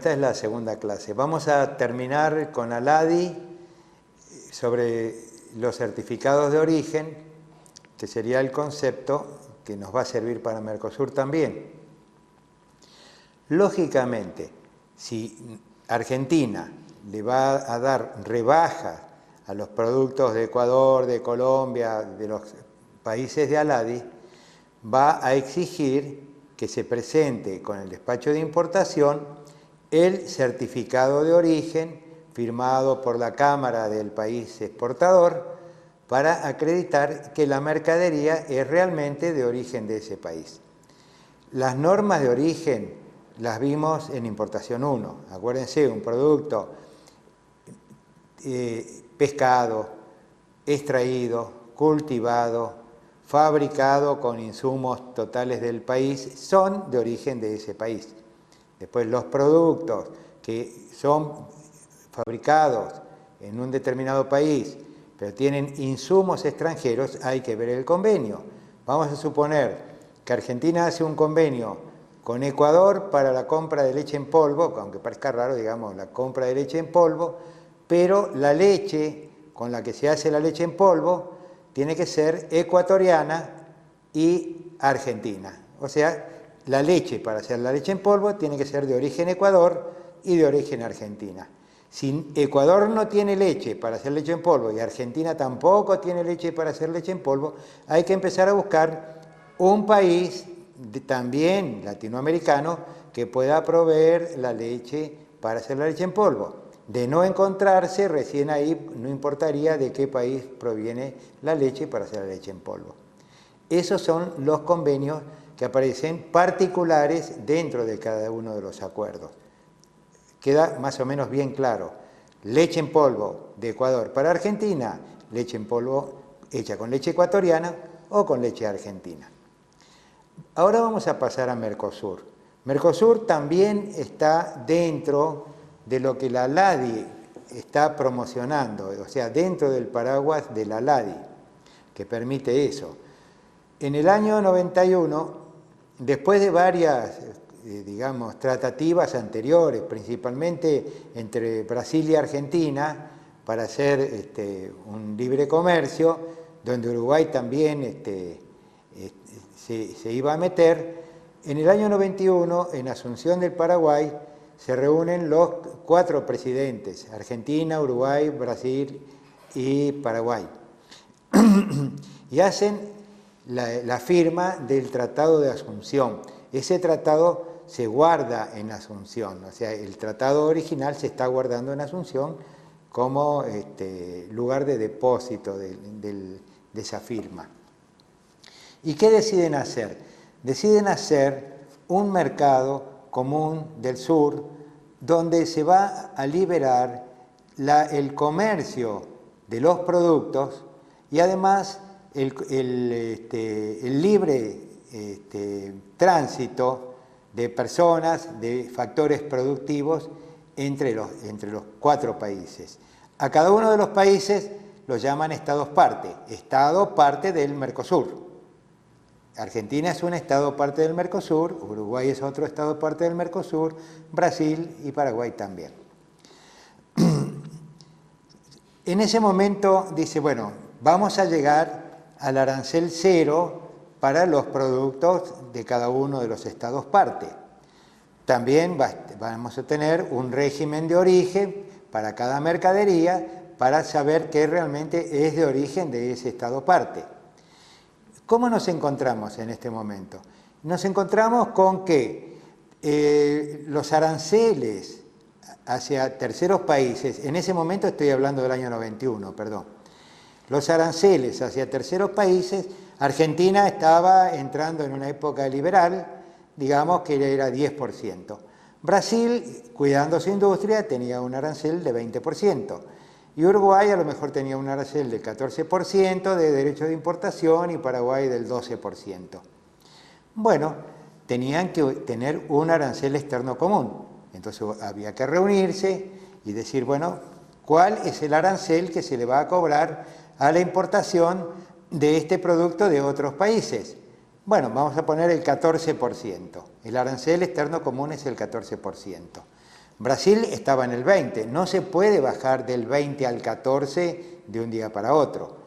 esta es la segunda clase. Vamos a terminar con ALADI sobre los certificados de origen, que sería el concepto que nos va a servir para Mercosur también. Lógicamente, si Argentina le va a dar rebajas a los productos de Ecuador, de Colombia, de los países de ALADI, va a exigir que se presente con el despacho de importación el certificado de origen firmado por la Cámara del país exportador para acreditar que la mercadería es realmente de origen de ese país. Las normas de origen las vimos en importación 1. Acuérdense, un producto pescado, extraído, cultivado, fabricado con insumos totales del país, son de origen de ese país. Después, los productos que son fabricados en un determinado país, pero tienen insumos extranjeros, hay que ver el convenio. Vamos a suponer que Argentina hace un convenio con Ecuador para la compra de leche en polvo, aunque parezca raro, digamos, la compra de leche en polvo, pero la leche con la que se hace la leche en polvo tiene que ser ecuatoriana y argentina. O sea, la leche para hacer la leche en polvo tiene que ser de origen Ecuador y de origen Argentina. Si Ecuador no tiene leche para hacer leche en polvo y Argentina tampoco tiene leche para hacer leche en polvo, hay que empezar a buscar un país también latinoamericano que pueda proveer la leche para hacer la leche en polvo. De no encontrarse, recién ahí no importaría de qué país proviene la leche para hacer la leche en polvo. Esos son los convenios que aparecen particulares dentro de cada uno de los acuerdos. Queda más o menos bien claro. Leche en polvo de Ecuador para Argentina, leche en polvo hecha con leche ecuatoriana o con leche argentina. Ahora vamos a pasar a Mercosur. Mercosur también está dentro de lo que la ALADI está promocionando, o sea, dentro del paraguas de la ALADI, que permite eso. En el año 91, después de varias, digamos, tratativas anteriores, principalmente entre Brasil y Argentina, para hacer un libre comercio, donde Uruguay también se iba a meter, en el año 91, en Asunción del Paraguay, se reúnen los 4 presidentes, Argentina, Uruguay, Brasil y Paraguay, y hacen la firma del Tratado de Asunción. Ese tratado se guarda en Asunción, o sea, el tratado original se está guardando en Asunción como lugar de depósito de esa firma. ¿Y qué deciden hacer? Deciden hacer un mercado común del sur, donde se va a liberar el comercio de los productos y además el libre tránsito de personas, de factores productivos entre los 4 países. A cada uno de los países los llaman estados parte, estado parte del Mercosur. Argentina es un estado parte del Mercosur, Uruguay es otro estado parte del Mercosur, Brasil y Paraguay también. En ese momento dice, bueno, vamos a llegar al arancel cero para los productos de cada uno de los estados parte. También vamos a tener un régimen de origen para cada mercadería para saber qué realmente es de origen de ese estado parte. ¿Cómo nos encontramos en este momento? Nos encontramos con que los aranceles hacia terceros países, en ese momento estoy hablando del año 91, perdón, los aranceles hacia terceros países, Argentina estaba entrando en una época liberal, digamos que era 10%. Brasil, cuidando su industria, tenía un arancel de 20%. Y Uruguay a lo mejor tenía un arancel del 14% de derechos de importación y Paraguay del 12%. Bueno, tenían que tener un arancel externo común. Entonces había que reunirse y decir, bueno, ¿cuál es el arancel que se le va a cobrar a la importación de este producto de otros países? Bueno, vamos a poner el 14%. El arancel externo común es el 14%. Brasil estaba en el 20, no se puede bajar del 20 al 14 de un día para otro.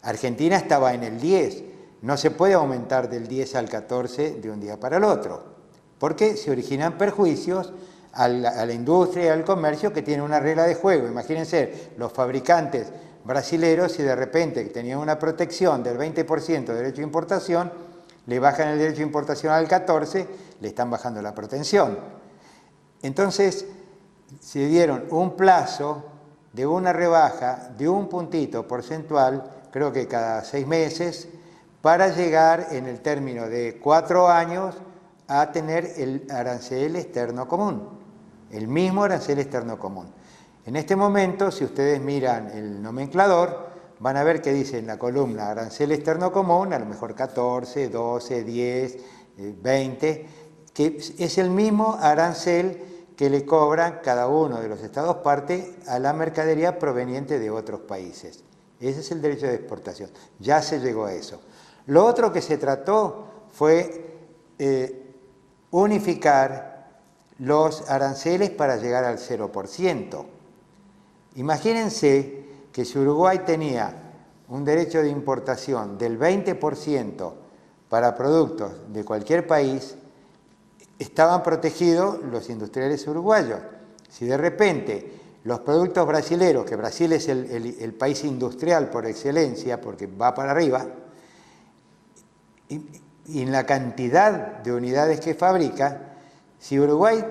Argentina estaba en el 10, no se puede aumentar del 10 al 14 de un día para el otro, porque se originan perjuicios a la industria y al comercio que tienen una regla de juego. Imagínense, los fabricantes brasileros, si de repente tenían una protección del 20% de derecho de importación, le bajan el derecho de importación al 14%, le están bajando la protección. Entonces, se dieron un plazo de una rebaja de un puntito porcentual, creo que cada 6 meses, para llegar en el término de 4 años a tener el arancel externo común, el mismo arancel externo común. En este momento, si ustedes miran el nomenclador, van a ver que dice en la columna arancel externo común, a lo mejor 14, 12, 10, 20, que es el mismo arancel que le cobran cada uno de los estados parte a la mercadería proveniente de otros países. Ese es el derecho de exportación. Ya se llegó a eso. Lo otro que se trató fue unificar los aranceles para llegar al 0%. Imagínense que si Uruguay tenía un derecho de importación del 20% para productos de cualquier país, estaban protegidos los industriales uruguayos. Si de repente los productos brasileros, que Brasil es el país industrial por excelencia, porque va para arriba, y en la cantidad de unidades que fabrica, si Uruguay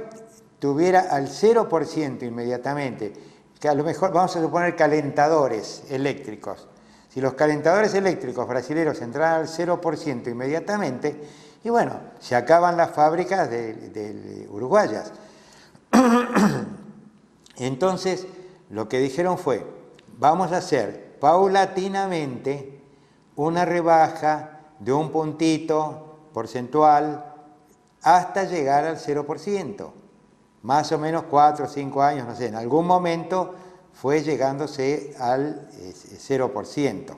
tuviera al 0% inmediatamente, que a lo mejor vamos a suponer calentadores eléctricos, si los calentadores eléctricos brasileños entraran al 0% inmediatamente, y bueno, se acaban las fábricas de uruguayas. Entonces, lo que dijeron fue, vamos a hacer paulatinamente una rebaja de un puntito porcentual hasta llegar al 0%. Más o menos 4 o 5 años, no sé, en algún momento fue llegándose al 0%.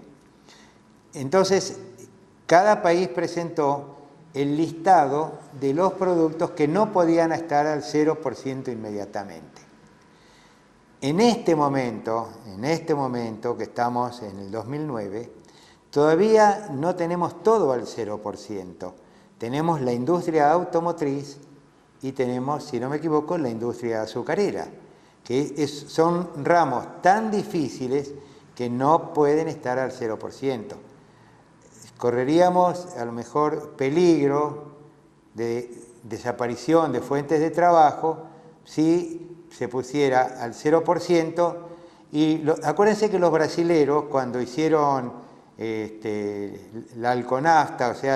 Entonces, cada país presentó el listado de los productos que no podían estar al 0% inmediatamente. En este momento que estamos en el 2009, todavía no tenemos todo al 0%. Tenemos la industria automotriz y tenemos, si no me equivoco, la industria azucarera, que son ramos tan difíciles que no pueden estar al 0%. Correríamos a lo mejor peligro de desaparición de fuentes de trabajo si se pusiera al 0%. Y acuérdense que los brasileros, cuando hicieron la alconafta, o sea,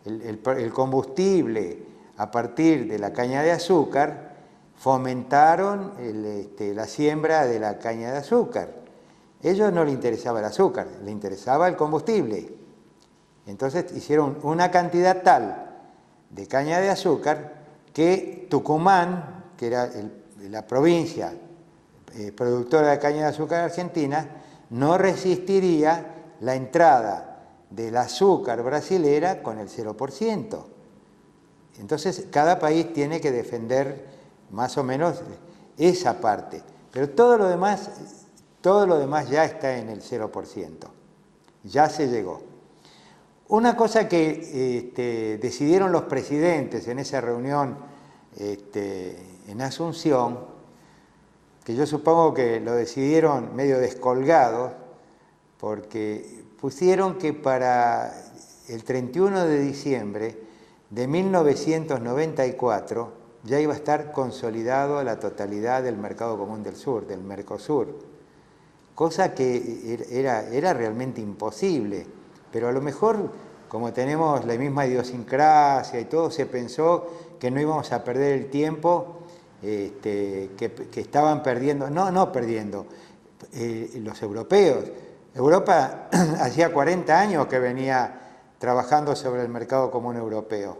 el combustible a partir de la caña de azúcar, fomentaron la siembra de la caña de azúcar. A ellos no les interesaba el azúcar, les interesaba el combustible. Entonces hicieron una cantidad tal de caña de azúcar que Tucumán, que era la provincia productora de caña de azúcar argentina, no resistiría la entrada del azúcar brasilera con el 0%. Entonces cada país tiene que defender más o menos esa parte, pero todo lo demás ya está en el 0%, ya se llegó. Una cosa que decidieron los presidentes en esa reunión en Asunción, que yo supongo que lo decidieron medio descolgados, porque pusieron que para el 31 de diciembre de 1994 ya iba a estar consolidado la totalidad del Mercado Común del Sur, del Mercosur, cosa que era realmente imposible. Pero a lo mejor, como tenemos la misma idiosincrasia y todo, se pensó que no íbamos a perder el tiempo, que estaban perdiendo, no perdiendo, los europeos. Europa hacía 40 años que venía trabajando sobre el mercado común europeo.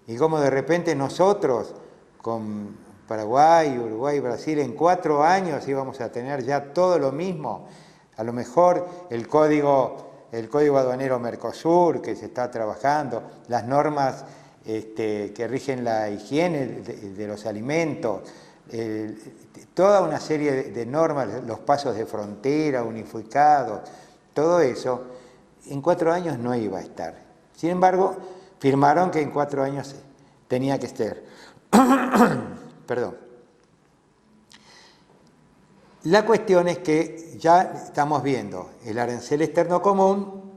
Y como de repente nosotros, con Paraguay, Uruguay y Brasil, en 4 años íbamos a tener ya todo lo mismo. A lo mejor el código aduanero Mercosur que se está trabajando, las normas que rigen la higiene de los alimentos, toda una serie de normas, los pasos de frontera, unificados, todo eso, en 4 años no iba a estar. Sin embargo, firmaron que en 4 años tenía que estar. Perdón. La cuestión es que ya estamos viendo el arancel externo común,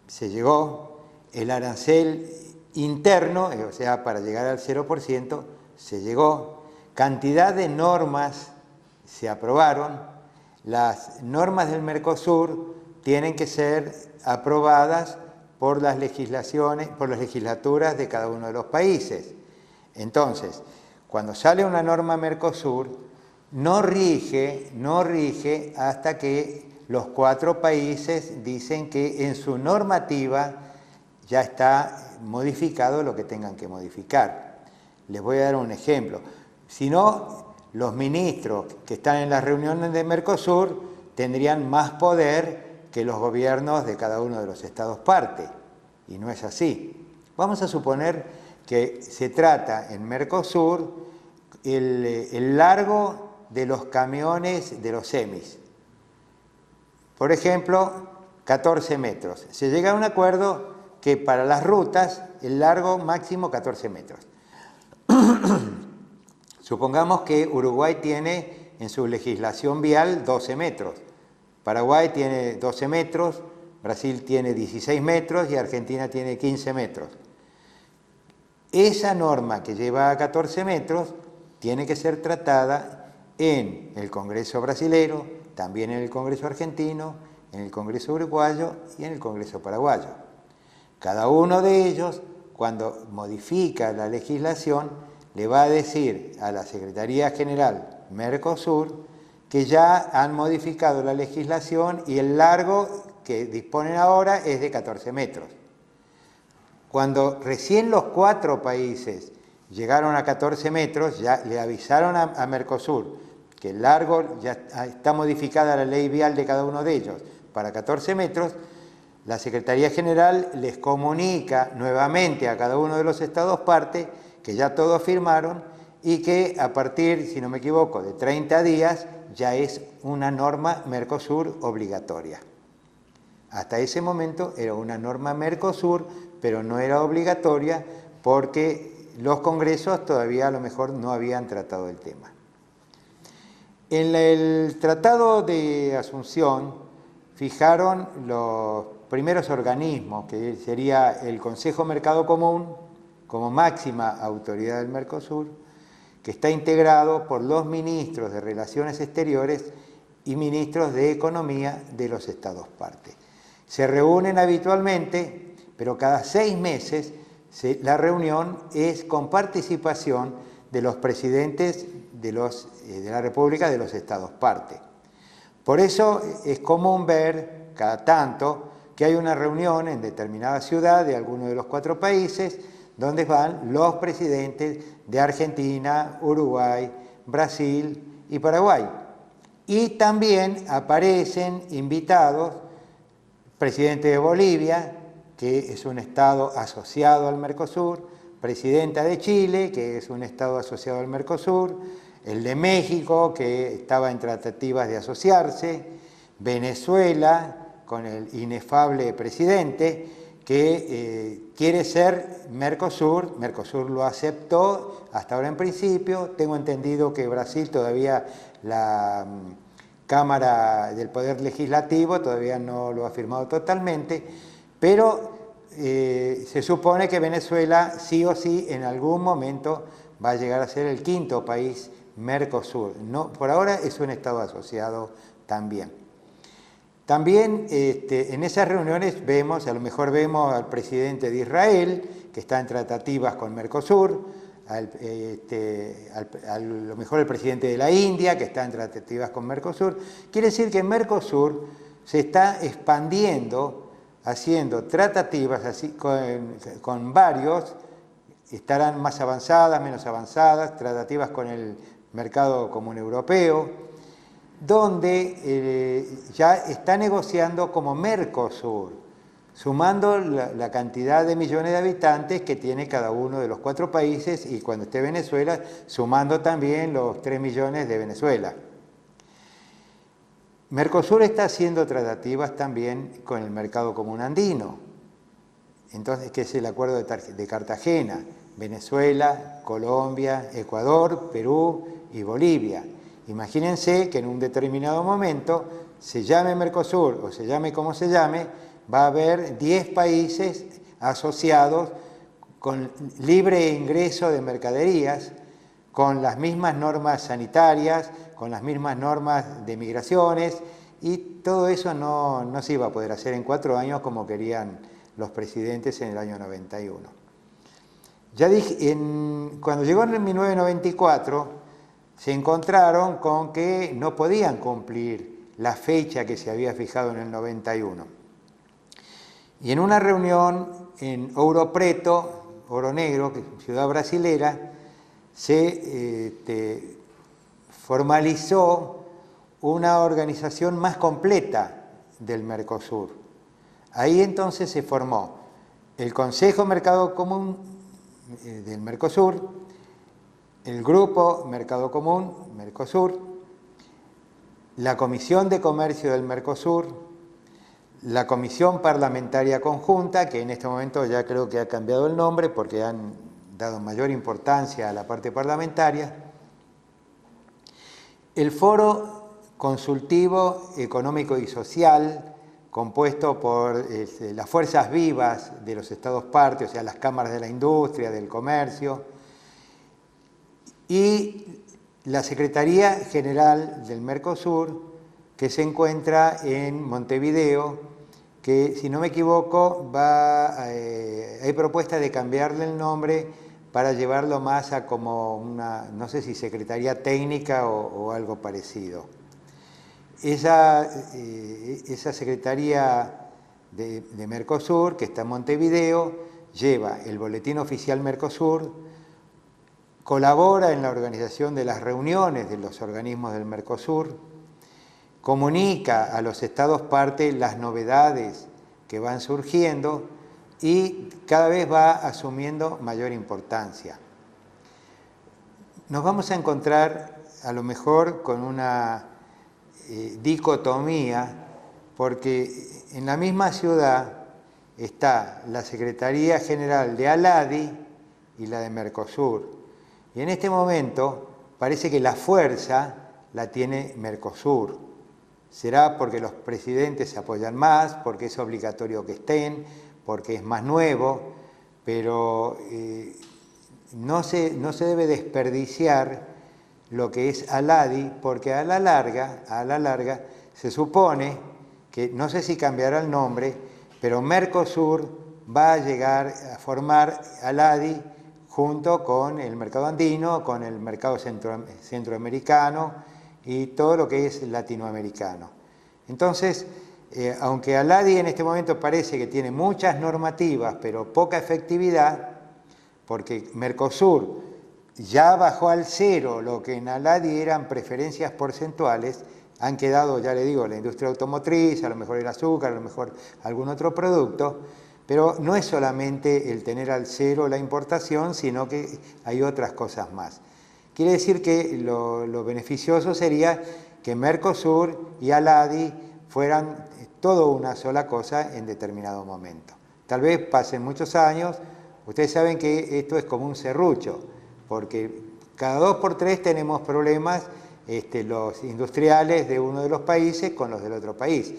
se llegó, el arancel interno, o sea, para llegar al 0%, se llegó, cantidad de normas se aprobaron, las normas del Mercosur tienen que ser aprobadas por las legislaciones, por las legislaturas de cada uno de los países. Entonces, cuando sale una norma Mercosur, no rige hasta que los 4 países dicen que en su normativa ya está modificado lo que tengan que modificar. Les voy a dar un ejemplo. Si no, los ministros que están en las reuniones de Mercosur tendrían más poder que los gobiernos de cada uno de los estados parte, y no es así. Vamos a suponer que se trata en Mercosur el largo de los camiones de los semis. Por ejemplo, 14 metros. Se llega a un acuerdo que para las rutas el largo máximo 14 metros. Supongamos que Uruguay tiene en su legislación vial 12 metros, Paraguay tiene 12 metros, Brasil tiene 16 metros y Argentina tiene 15 metros. Esa norma que lleva a 14 metros tiene que ser tratada en el Congreso brasilero, también en el Congreso argentino, en el Congreso uruguayo y en el Congreso paraguayo. Cada uno de ellos, cuando modifica la legislación, le va a decir a la Secretaría General Mercosur que ya han modificado la legislación y el largo que disponen ahora es de 14 metros. Cuando recién los 4 países llegaron a 14 metros, ya le avisaron a Mercosur que el largo ya está modificada la ley vial de cada uno de ellos para 14 metros, la Secretaría General les comunica nuevamente a cada uno de los estados parte que ya todos firmaron y que a partir, si no me equivoco, de 30 días ya es una norma Mercosur obligatoria. Hasta ese momento era una norma Mercosur, pero no era obligatoria porque los congresos todavía a lo mejor no habían tratado el tema. En el Tratado de Asunción fijaron los primeros organismos, que sería el Consejo Mercado Común, como máxima autoridad del Mercosur, que está integrado por los ministros de Relaciones Exteriores y ministros de Economía de los estados parte. Se reúnen habitualmente, pero cada 6 meses la reunión es con participación de los presidentes de la República de los estados parte. Por eso es común ver cada tanto que hay una reunión en determinada ciudad de alguno de los 4 países donde van los presidentes de Argentina, Uruguay, Brasil y Paraguay. Y también aparecen invitados presidente de Bolivia, que es un estado asociado al Mercosur, presidenta de Chile, que es un estado asociado al Mercosur, el de México, que estaba en tratativas de asociarse, Venezuela, con el inefable presidente, que quiere ser Mercosur. Mercosur lo aceptó hasta ahora en principio. Tengo entendido que Brasil todavía, la Cámara del Poder Legislativo todavía no lo ha firmado totalmente, pero se supone que Venezuela sí o sí en algún momento va a llegar a ser el 5º país Mercosur. No, por ahora es un estado asociado también. También en esas reuniones vemos, a lo mejor vemos al presidente de Israel, que está en tratativas con Mercosur, a lo mejor el presidente de la India, que está en tratativas con Mercosur. Quiere decir que Mercosur se está expandiendo, haciendo tratativas así con varios, estarán más avanzadas, menos avanzadas, tratativas con el mercado común europeo, donde ya está negociando como Mercosur. sumando la cantidad de millones de habitantes que tiene cada uno de los 4 países y cuando esté Venezuela, sumando también los 3 millones de Venezuela. Mercosur está haciendo tratativas también con el mercado común andino, entonces, que es el acuerdo de Cartagena, Venezuela, Colombia, Ecuador, Perú y Bolivia. Imagínense que en un determinado momento, se llame Mercosur o se llame como se llame, va a haber 10 países asociados con libre ingreso de mercaderías, con las mismas normas sanitarias, con las mismas normas de migraciones, y todo eso no se iba a poder hacer en 4 años como querían los presidentes en el año 91. Ya dije, cuando llegó en 1994, se encontraron con que no podían cumplir la fecha que se había fijado en el 91. Y en una reunión en Ouro Preto, Oro Negro, que es ciudad brasilera, se formalizó una organización más completa del Mercosur. Ahí entonces se formó el Consejo Mercado Común del Mercosur, el Grupo Mercado Común Mercosur, la Comisión de Comercio del Mercosur, la Comisión Parlamentaria Conjunta, que en este momento ya creo que ha cambiado el nombre porque han dado mayor importancia a la parte parlamentaria, el Foro Consultivo Económico y Social, compuesto por las fuerzas vivas de los estados partes, o sea, las cámaras de la industria, del comercio, y la Secretaría General del Mercosur, que se encuentra en Montevideo, que, si no me equivoco, hay propuestas de cambiarle el nombre para llevarlo más a como una, no sé si Secretaría Técnica o algo parecido. Esa Secretaría de Mercosur, que está en Montevideo, lleva el Boletín Oficial Mercosur, colabora en la organización de las reuniones de los organismos del Mercosur, comunica a los estados parte las novedades que van surgiendo y cada vez va asumiendo mayor importancia. Nos vamos a encontrar a lo mejor con una dicotomía, porque en la misma ciudad está la Secretaría General de ALADI y la de Mercosur. Y en este momento parece que la fuerza la tiene Mercosur. Será porque los presidentes se apoyan más, porque es obligatorio que estén, porque es más nuevo, pero no se debe desperdiciar lo que es ALADI, porque a la larga se supone que, no sé si cambiará el nombre, pero Mercosur va a llegar a formar ALADI junto con el mercado andino, con el mercado centroamericano y todo lo que es latinoamericano. Entonces, aunque ALADI en este momento parece que tiene muchas normativas, pero poca efectividad, porque Mercosur ya bajó al cero lo que en ALADI eran preferencias porcentuales, han quedado, ya le digo, la industria automotriz, a lo mejor el azúcar, a lo mejor algún otro producto, pero no es solamente el tener al cero la importación, sino que hay otras cosas más. Quiere decir que lo beneficioso sería que Mercosur y ALADI fueran todo una sola cosa en determinado momento. Tal vez pasen muchos años, ustedes saben que esto es como un serrucho, porque cada 2 por 3 tenemos problemas los industriales de uno de los países con los del otro país.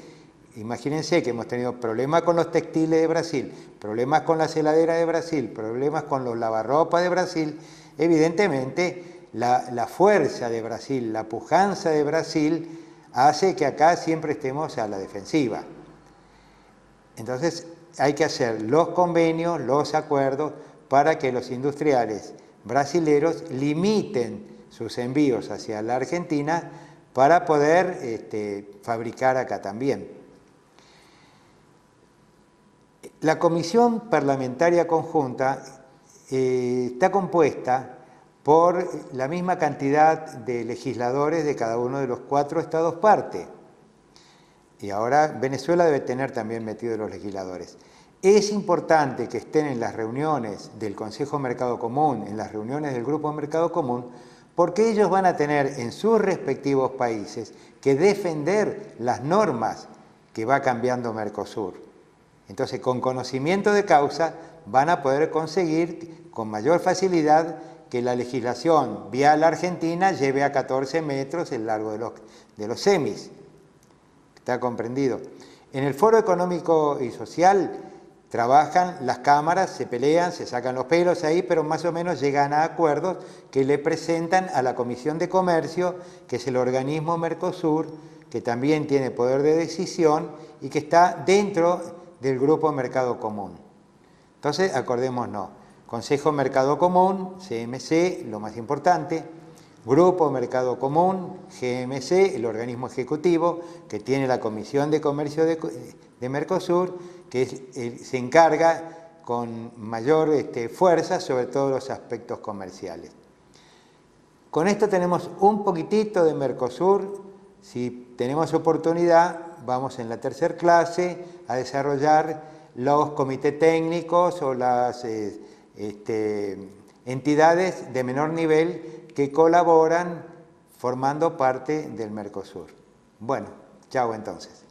Imagínense que hemos tenido problemas con los textiles de Brasil, problemas con las heladeras de Brasil, problemas con los lavarropas de Brasil. Evidentemente, la fuerza de Brasil, la pujanza de Brasil, hace que acá siempre estemos a la defensiva. Entonces, hay que hacer los convenios, los acuerdos, para que los industriales brasileros limiten sus envíos hacia la Argentina para poder fabricar acá también. La Comisión Parlamentaria Conjunta está compuesta por la misma cantidad de legisladores de cada uno de los 4 estados parte. y ahora Venezuela debe tener también metidos los legisladores. Es importante que estén en las reuniones del Consejo Mercado Común, en las reuniones del Grupo Mercado Común, porque ellos van a tener en sus respectivos países que defender las normas que va cambiando Mercosur. Entonces, con conocimiento de causa, van a poder conseguir con mayor facilidad que la legislación vial argentina lleve a 14 metros el largo de los semis. ¿Está comprendido? En el Foro Económico y Social trabajan las cámaras, se pelean, se sacan los pelos ahí, pero más o menos llegan a acuerdos que le presentan a la Comisión de Comercio, que es el organismo Mercosur, que también tiene poder de decisión y que está dentro del Grupo Mercado Común. Entonces, acordémonos, Consejo Mercado Común, CMC, lo más importante, Grupo Mercado Común, GMC, el organismo ejecutivo, que tiene la Comisión de Comercio de Mercosur, que se encarga con mayor fuerza sobre todos los aspectos comerciales. Con esto tenemos un poquitito de Mercosur. Si tenemos oportunidad, vamos en la tercera clase a desarrollar los comités técnicos o las entidades de menor nivel que colaboran formando parte del Mercosur. Bueno, chao entonces.